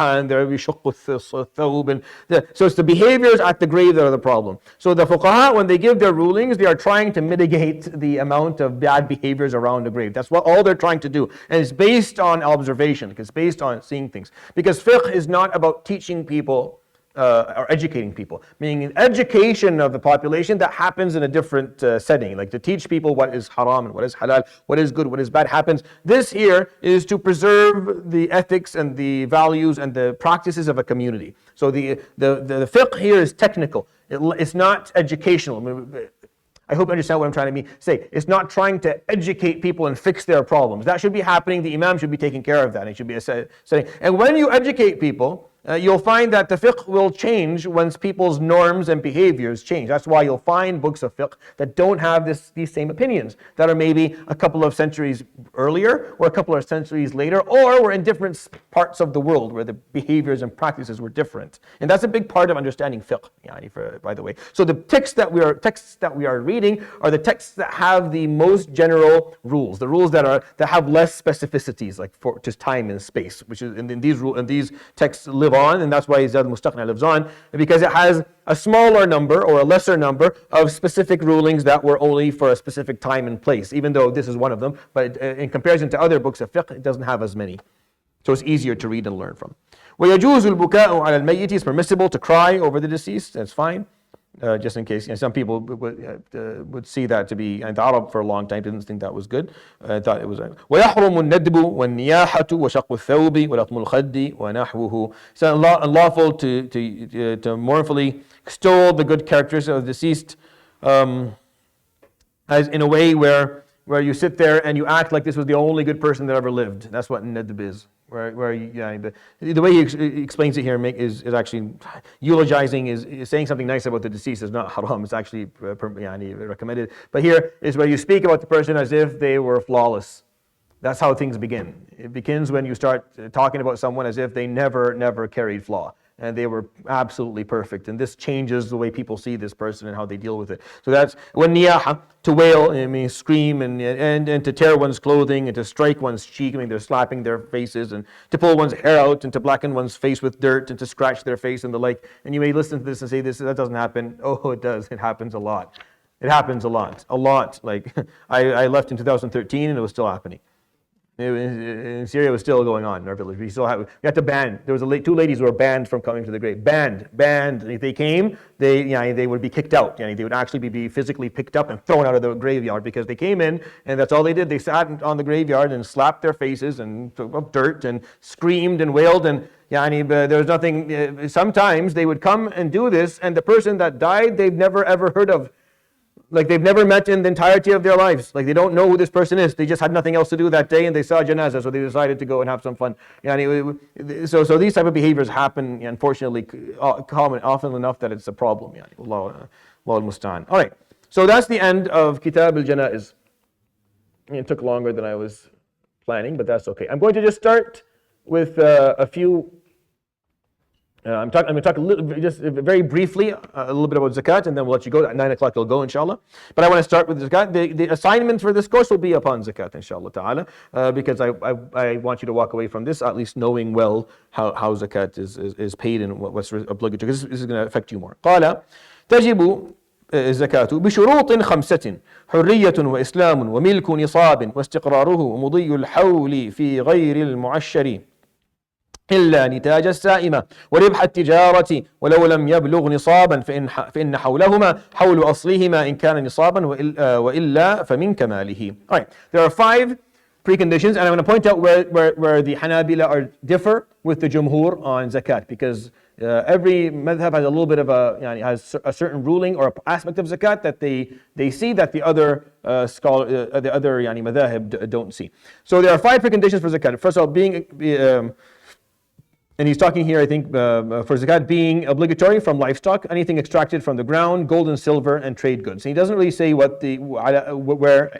and they're thawb, so it's the behaviors at the grave that are the problem. So the fuqaha, when they give their rulings, they are trying to mitigate the amount of bad behaviors around the grave. That's what all they're trying to do, and it's based on observation, it's based on seeing things, because fiqh is not about teaching people or educating people, meaning education of the population that happens in a different setting, like to teach people what is haram and what is halal, what is good, what is bad happens. This here is to preserve the ethics and the values and the practices of a community. So the fiqh here is technical. It's not educational. I hope you understand what I'm trying to say. It's not trying to educate people and fix their problems. That should be happening. The imam should be taking care of that. It should be a setting. And when you educate people, you'll find that the fiqh will change once people's norms and behaviors change. That's why you'll find books of fiqh that don't have these same opinions, that are maybe a couple of centuries earlier or a couple of centuries later, or were in different parts of the world where the behaviors and practices were different. And that's a big part of understanding fiqh, by the way. So the texts that we are reading are the texts that have the most general rules, the rules that have less specificities, like for just time and space, which is in these texts live on, and that's why Zad Mustaqna lives on, because it has a smaller number or a lesser number of specific rulings that were only for a specific time and place, even though this is one of them, but in comparison to other books of fiqh, it doesn't have as many. So it's easier to read and learn from. وَيَجُوزُ الْبُكَاءُ عَلَى الْمَيِّتِ. It's permissible to cry over the deceased, that's fine. Just in case, some people would see that to be, and the Arab for a long time didn't think that was good. Thought it was. وَيَحْرُمُ النَّدْبُ وَالنِّيَاحَةُ وَشَقُّ الثَّوْبِ وَلَطْمُ الْخَدِّ وَنَحْوُهُ. It's unlawful to mournfully extol the good characters of the deceased, as in a way where you sit there and you act like this was the only good person that ever lived. That's what nadb is. The way he explains it here is actually eulogizing, is saying something nice about the deceased is not haram, it's actually recommended. But here is where you speak about the person as if they were flawless. That's how things begin. It begins when you start talking about someone as if they never carried flaw, and they were absolutely perfect. And this changes the way people see this person and how they deal with it. So that's when niyaha, to wail, I mean scream, and to tear one's clothing, and to strike one's cheek, I mean they're slapping their faces, and to pull one's hair out, and to blacken one's face with dirt, and to scratch their face and the like. And you may listen to this and say, that doesn't happen. Oh, it does. It happens a lot. It happens a lot. Like I left in 2013 and it was still happening. In Syria, it was still going on in our village. We had to ban. There was two ladies who were banned from coming to the grave. Banned. If they came, they would be kicked out. They would actually be physically picked up and thrown out of the graveyard because they came in and that's all they did. They sat on the graveyard and slapped their faces and took up dirt and screamed and wailed, and there was nothing. Sometimes they would come and do this, and the person that died, they've never ever heard of. Like they've never met in the entirety of their lives. Like they don't know who this person is. They just had nothing else to do that day and they saw janazah, so they decided to go and have some fun. So these type of behaviors happen, unfortunately, often enough that it's a problem. Allah al-Musta'an. All right, so that's the end of Kitab al-Janaiz. It took longer than I was planning, but that's okay. I'm going to just start with a few I'm going to talk a little, just very briefly, a little bit about zakat, and then we'll let you go. At 9 o'clock you'll go, inshallah. But I want to start with zakat. The assignment for this course will be upon zakat, inshallah ta'ala, because I want you to walk away from this at least knowing well how zakat is paid and what's obligatory, because this is going to affect you more. قال تجب الزكاة بشروط خمسة: حرية وإسلام وملك نصاب واستقراره ومضي الحول في غير المعشر إلا نتاج السائمة وربح التجارة ولو لم يبلغ نصابا فإن حولهما حول أصلهما إن كان نصابا وإلا فمن كماله. Alright, there are 5 preconditions, and I'm going to point out where the Hanabila differ with the Jumhur on zakat, because every madhab has a little bit of has a certain ruling or aspect of zakat that they see that the other madhahib don't see. So there are 5 preconditions for zakat. First of all, and he's talking here, I think, for zakat being obligatory from livestock, anything extracted from the ground, gold and silver, and trade goods. And he doesn't really say where.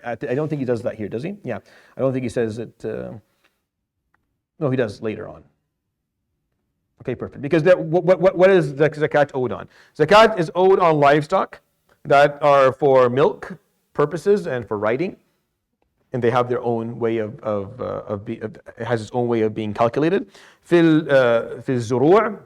I don't think he does that here, does he? Yeah, I don't think he says it. No, he does later on. Okay, perfect. Because what is the zakat owed on? Zakat is owed on livestock that are for milk purposes and for riding, and they have their own way it has its own way of being calculated. Fil zuru',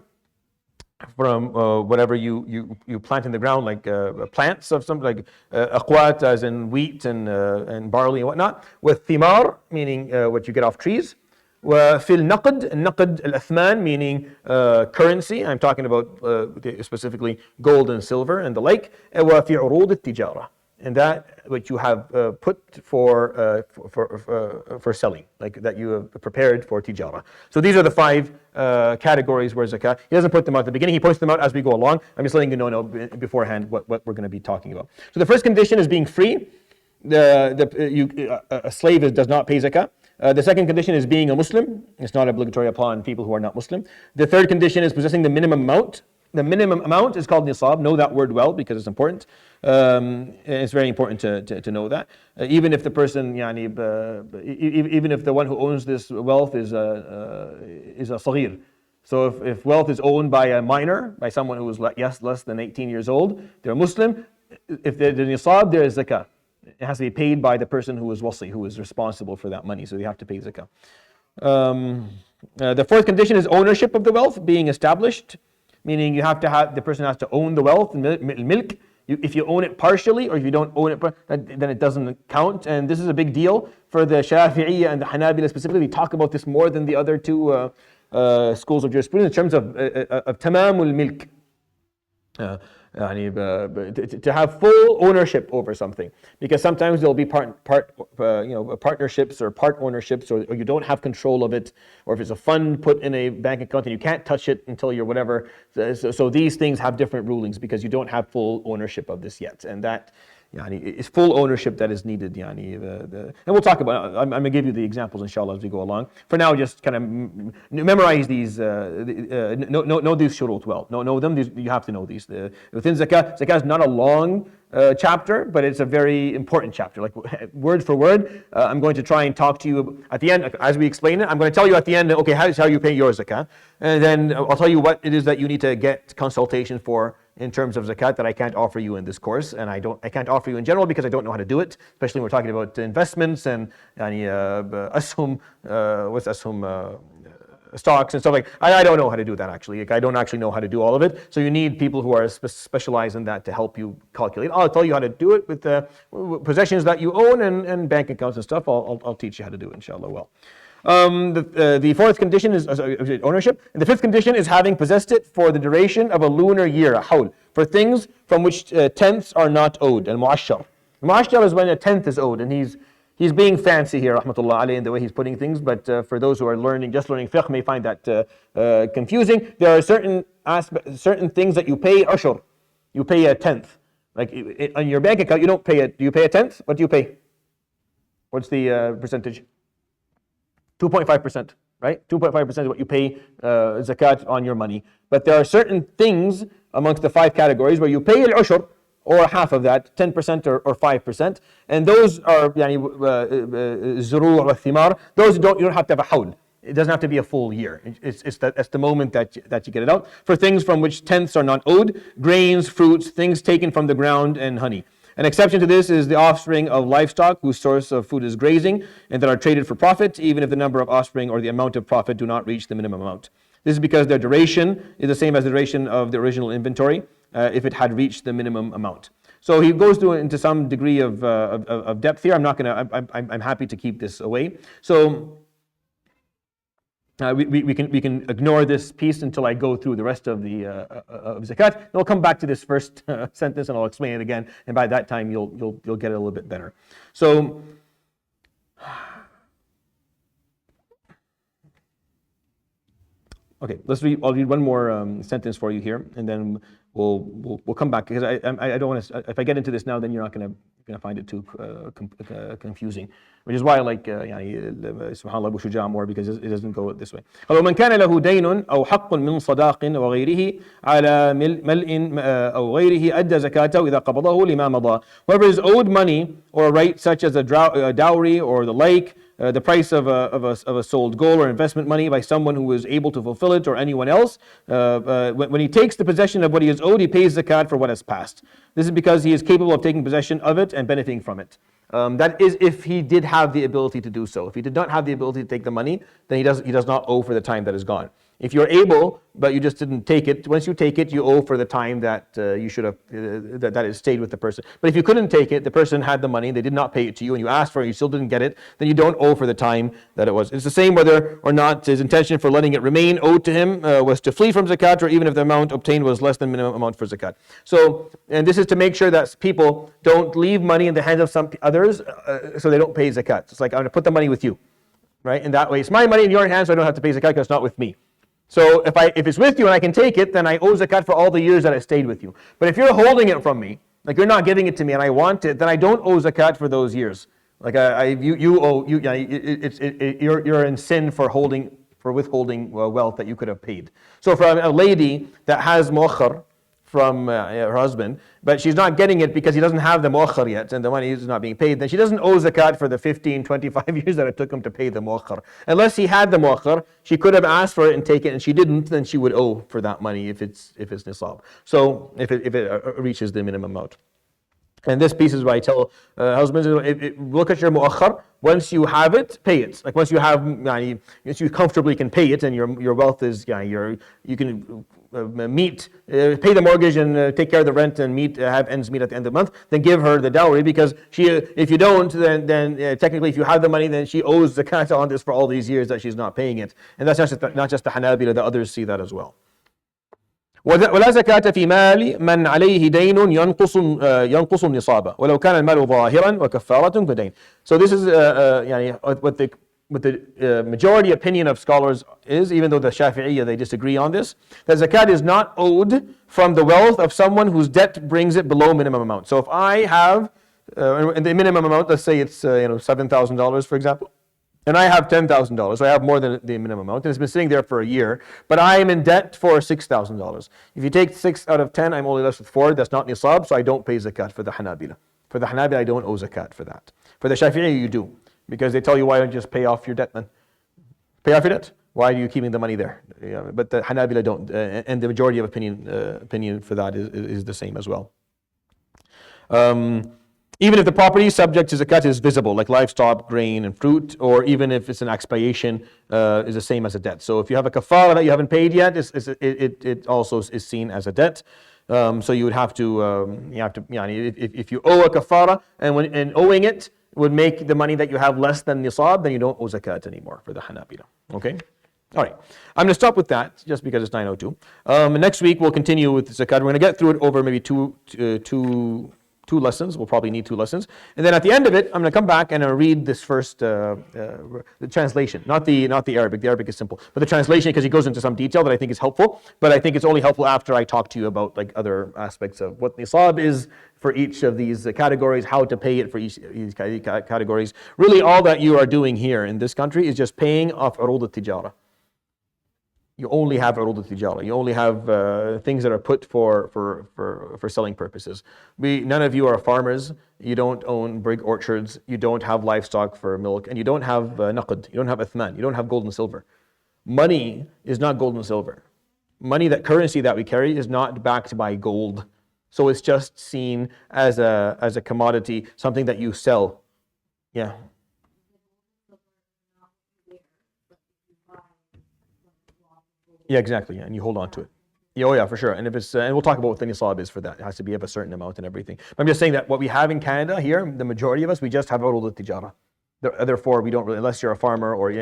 from whatever you plant in the ground, like plants of something like aqwat, as in wheat and barley and whatnot. With thimar, meaning what you get off trees. وفي النقد الأثمان, meaning currency. I'm talking about specifically gold and silver and the like. وفي عروض التجارة, and that which you have put for selling, like that you have prepared for tijara. So these are the 5 categories where zakat. He doesn't put them out at the beginning, he points them out as we go along. I'm just letting you know beforehand what we're going to be talking about. So the first condition is being free. A slave does not pay zakat. The second condition is being a Muslim. It's not obligatory upon people who are not Muslim. The third condition is possessing the minimum amount. The minimum amount is called nisab. Know that word well, because it's important. It's very important to know that. Even if the person, even if the one who owns this wealth is a saghir. So if wealth is owned by a minor, by someone who is less than 18 years old, they're Muslim. If they're the nisab, there is zakah. It has to be paid by the person who is wasi, who is responsible for that money. So they have to pay zakah. The fourth condition is ownership of the wealth being established, meaning the person has to own the wealth, milk. If you own it partially, or if you don't own it, then it doesn't count. And this is a big deal for the Shafi'iyya and the Hanabila specifically. We talk about this more than the other 2 schools of jurisprudence in terms of tamamul milk. To have full ownership over something, because sometimes there'll be partnerships or part ownerships, or you don't have control of it, or if it's a fund put in a bank account and you can't touch it until you're whatever. So these things have different rulings because you don't have full ownership of this yet, and that it's full ownership that is needed. And we'll talk about it. I'm going to give you the examples, inshallah, as we go along. For now, just kind of memorize these, know these shurut well. Know them. You have to know these. Within zakah is not a long chapter, but it's a very important chapter, like word for word. I'm going to try and talk to you at the end, as we explain it. I'm going to tell you at the end, okay, how you pay your zakah, and then I'll tell you what it is that you need to get consultation for in terms of zakat that I can't offer you in this course, and I can't offer you in general because I don't know how to do it, especially when we're talking about investments and ashum, stocks and stuff like. I don't know how to do that actually. I don't actually know how to do all of it. So you need people who are specialized in that to help you calculate. I'll tell you how to do it with the possessions that you own and bank accounts and stuff. I'll teach you how to do it, inshallah. Well. The fourth condition is ownership. And the fifth condition is having possessed it for the duration of a lunar year, a hawl, for things from which tenths are not owed. And mu'ashshar. Mu'ashshar is when a tenth is owed, and he's being fancy here, rahmatullah alayhi, in the way he's putting things. But for those who are just learning fiqh, may find that confusing. There are certain things that you pay ushur. You pay a tenth. Like on your bank account, you don't pay it. Do you pay a tenth? What do you pay? What's the percentage? 2.5%, right? 2.5% is what you pay zakat on your money. But there are certain things amongst the 5 categories where you pay al-ushur, or half of that, 10% or 5%. And those are zuru' or thimar. Those you don't have to have a hawl. It doesn't have to be a full year. That's the moment that you get it out. For things from which tenths are not owed, grains, fruits, things taken from the ground, and honey. An exception to this is the offspring of livestock whose source of food is grazing and that are traded for profit, even if the number of offspring or the amount of profit do not reach the minimum amount. This is because their duration is the same as the duration of the original inventory if it had reached the minimum amount. So he goes into some degree of depth here. I'm happy to keep this away. So we can ignore this piece until I go through the rest of the of zakat. And I'll come back to this first sentence and I'll explain it again. And by that time, you'll get it a little bit better. So, okay, I'll read one more sentence for you here, and then we'll come back because I don't want to. If I get into this now, then you're not going to find it too confusing. Which is why I like subhanallah Abu Shuja more, because it doesn't go this way. ومن كان له دين أو حق من صداق وغيره على ملء أو غيره أدى زكاته إذا قبضه لما مضى. Whoever is owed money or a right such as a dowry or the like, the price of a sold gold or investment money by someone who is able to fulfill it or anyone else, when he takes the possession of what he is owed, he pays zakat for what has passed. This is because he is capable of taking possession of it and benefiting from it. That is if he did have the ability to do so. If he did not have the ability to take the money, then he does not owe for the time that is gone. If you're able, but you just didn't take it, once you take it, you owe for the time that you should have, that it stayed with the person. But if you couldn't take it, the person had the money, they did not pay it to you, and you asked for it, you still didn't get it, then you don't owe for the time that it was. It's the same whether or not his intention for letting it remain owed to him was to flee from zakat, or even if the amount obtained was less than minimum amount for zakat. So, and this is to make sure that people don't leave money in the hands of some others, so they don't pay zakat. It's like, I'm going to put the money with you, right? In that way, it's my money in your hands, so I don't have to pay zakat because it's not with me. So if it's with you and I can take it, then I owe zakat for all the years that it stayed with you. But if you're holding it from me, like you're not giving it to me and I want it, then I don't owe zakat for those years. Like you're in sin for withholding wealth that you could have paid. So for a lady that has muakhar from her husband, but she's not getting it because he doesn't have the muakhar yet and the money is not being paid, then she doesn't owe zakat for the 15, 25 years that it took him to pay the muakhar. Unless he had the muakhar, she could have asked for it and taken it, and she didn't, then she would owe for that money if it's nisab. So if it reaches the minimum amount. And this piece is why I tell husbands, look at your muakhar. Once you have it, pay it. Like once you have, once you comfortably can pay it, and your wealth is, you can pay the mortgage and take care of the rent and have ends meet at the end of the month. Then give her the dowry, because if you don't, then technically, if you have the money, then she owes zakat on this for all these years that she's not paying it. And that's not just the Hanabila; the others see that as well. ولا زكاة في مال من عليه دين ينقص النصاب ولو كان المال ظاهرا وكفارة فدين. So this is what the majority opinion of scholars is, even though the Shafi'iyya they disagree on this, that zakat is not owed from the wealth of someone whose debt brings it below minimum amount. So if I have the minimum amount, let's say it's $7,000 for example, and I have $10,000, so I have more than the minimum amount, and it's been sitting there for a year, but I am in debt for $6,000. If you take 6 out of 10, I'm only left with 4, that's not nisab, so I don't pay zakat for the Hanabila. For the Hanabila, I don't owe zakat for that. For the Shafi'i, you do, because they tell you, why don't you just pay off your debt then? Pay off your debt? Why are you keeping the money there? But the Hanabila don't, and the majority of opinion for that is the same as well. Even if the property subject to zakat is visible, like livestock, grain, and fruit, or even if it's an expiation, is the same as a debt. So if you have a kafara that you haven't paid yet, it also is seen as a debt. So you would have to, if you owe a kafara and owing it would make the money that you have less than nisab, then you don't owe zakat anymore for the Hanabila. Okay. All right, I'm going to stop with that just because it's 9:02. Next week we'll continue with zakat. We're going to get through it over maybe two lessons. We'll probably need 2 lessons. And then at the end of it, I'm going to come back and read this first, the translation, not the Arabic. The Arabic is simple, but the translation, because he goes into some detail that I think is helpful. But I think it's only helpful after I talk to you about like other aspects of what nisab is for each of these categories, how to pay it for each of these categories. Really, all that you are doing here in this country is just paying off urud al-tijara. You only have urud al-tijara. You only have things that are put for selling purposes. None of you are farmers. You don't own big orchards. You don't have livestock for milk, and you don't have naqd. You don't have athman. You don't have gold and silver. money is not gold and silver. Money, that currency that we carry, is not backed by gold. So it's just seen as a commodity, something that you sell. Yeah. Yeah, exactly. Yeah, and you hold on to it. Yeah, oh yeah, for sure. And if it's and we'll talk about what the nisab is for that. It has to be of a certain amount and everything. But I'm just saying that what we have in Canada here, the majority of us, we just have urud al-tijara. Therefore, we don't really, unless you're a farmer or you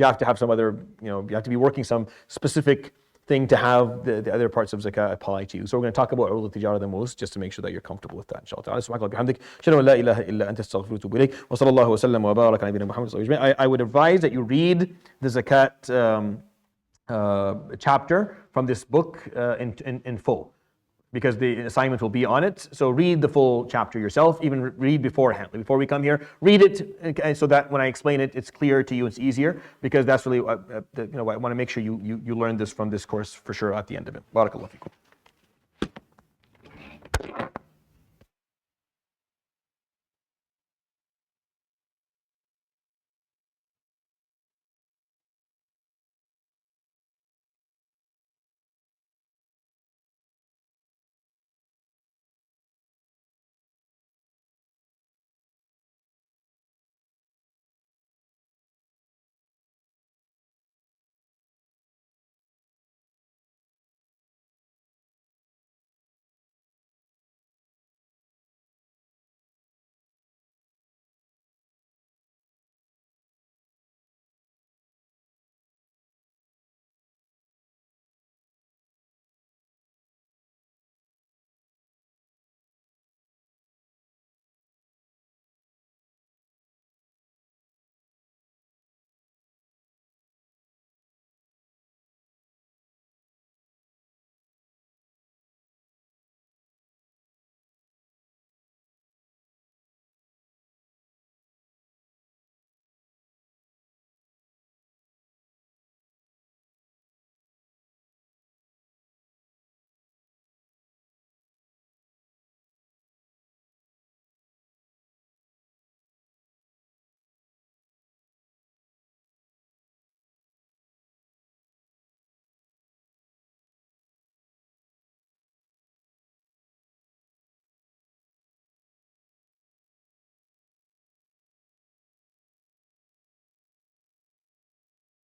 have to have some other, you have to be working some specific thing to have the other parts of zakah apply to you. So we're going to talk about urud al-tijara the most, just to make sure that you're comfortable with that, inshallah. I would advise that you read the zakat chapter from this book in full, because the assignment will be on it. So read the full chapter yourself, even read beforehand. Before we come here, read it so that when I explain it, it's clear to you, it's easier, because that's really, I want to make sure you learn this from this course for sure at the end of it. Barakallahu fikum.